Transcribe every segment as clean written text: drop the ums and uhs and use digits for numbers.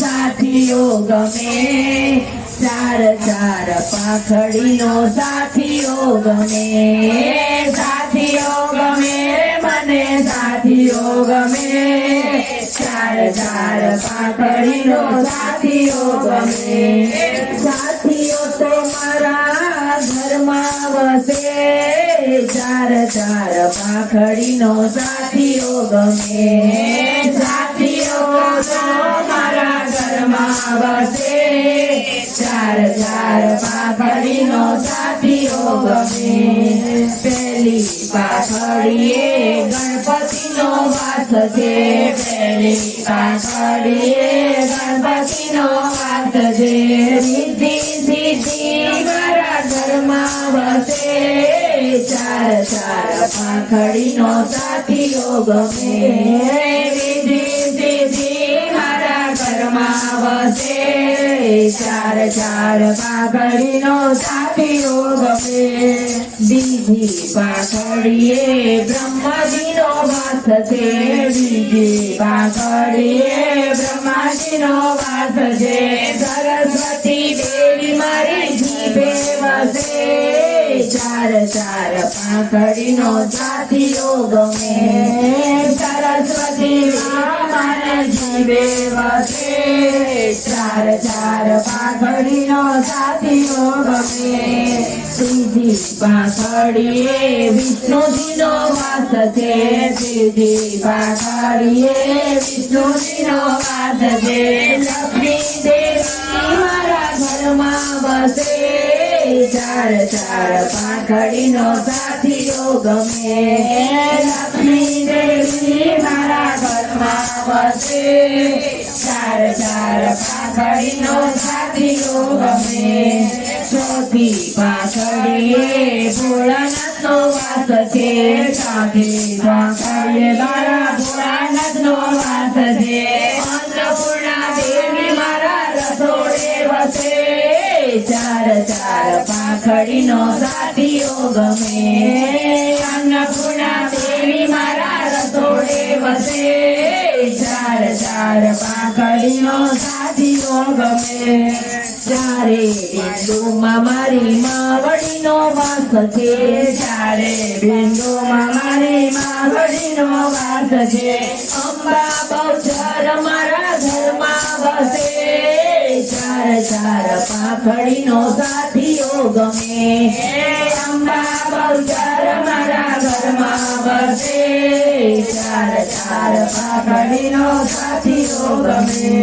સાથીઓ ગમે ચાર ચાર પાંખડીનો સાથીઓ ગમે સાથીઓ ગમે મને સાથીઓ ગમે ચાર ચાર પાંખડીનો સાથીઓ ગમે સાથીઓ તો મારા ઘરમાં વસે ચાર ચાર પાંખડીનો સાથીઓ ગમે સાથીઓ તો મારા ઘરમાં વસે ચાર ચાર પાંખડીનો સાથીઓ ગમે પેલી પાંખડીએ ગણપતિનો વાસ છે પેલી પાંખડીએ ગણપતિનો વાસ છે રીતિ સીધી મારા ઘરમાં વસે ચાર ચાર પાંખડીનો સાથીઓ ગમે રીતિ સીધી મારા ઘરમાં વસે ચાર ચાર પાંખડીનો સાથીઓ ગમે બીજી પાંખડીએ બ્રહ્માજીનો વાસ છે બીજી પાંખડીએ બ્રહ્માજીનો વાસ છે સરસ્વતી દેવી મારી જીભે વસે ચાર ચાર પાંખડીનો સાથીઓ ગમે સરસ્વતી મારી જીભે વસે ચાર ચાર પાંખડીનો સાથીઓ ગમે ત્રીજી પાંખડીએ વિષ્ણુજીનો વાસ છે ત્રીજી પાંખડીએ વિષ્ણુજીનો વાસ છે લક્ષ્મી દેવી મારા ઘરમાં વસે ચાર ચાર પાંખડીનો સાથીઓ ગમે લક્ષ્મી દેવી મારા ઘરમાં વસે ચાર ચાર પાંખડીનો સાથીઓ ગમે ચોથી પાંખડીએ ભોળાનાથનો વાસ છે ચોથી પાંખડીએ મારા ભોળાનાથનો વાસ છે અન્નપૂર્ણા દેવી મારા રસોડે વસે ચાર ચાર પાંખડીનો સાથીઓ ગમે અન્નપૂર્ણા દેવી મારા રસોડે વસે ચાર ચાર પાંખડીનો સાથીઓ ગમે ચારે બિંદુમાં મારી માવડીનો વાસ છે ચારે બિંદુમાં મારી માવડીનો વાસ છે અંબા બહુચર મારા ઘરમાં વસે ચાર ચાર પાંખડીનો સાથીઓ ગમે અંબા બહુચર મારા ઘરમાં વસે ચાર ચાર પાંખડીનો સાથીઓ ગમે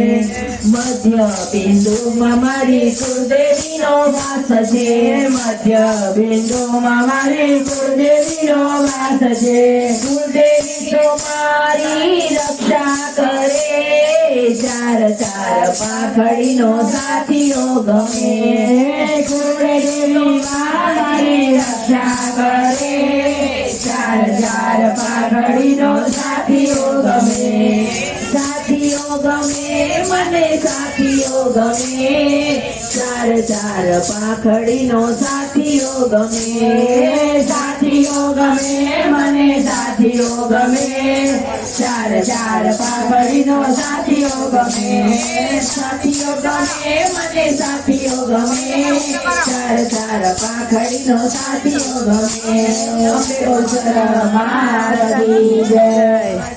મધ્ય બિંદુમાં મારી કુળદેવીનો વાસ છે મધ્ય બિંદુમાં મારી કુળદેવીનો વાસ છે કુળદેવી તો મારી રક્ષા કરે ચાર ચાર પાંખડીનો સાથીઓ ગમે કુળદેવી મારી રક્ષા કરે ચાર ચાર પાંખડીનો સાથીઓ ગમે સાથીઓ ગમે મને સાથીઓ ગમે ચાર ચાર પાંખડીનો સાથીઓ ગમે સાથીઓ ગમે મને સાથીઓ ગમે ચાર ચાર પાંખડીનો સાથીઓ ગમે સાથીઓ ગમે મને સાથીઓ ગમે ચાર ચાર પાંખડીનો સાથીઓ ગમે અંબે બહુચર મારી જય।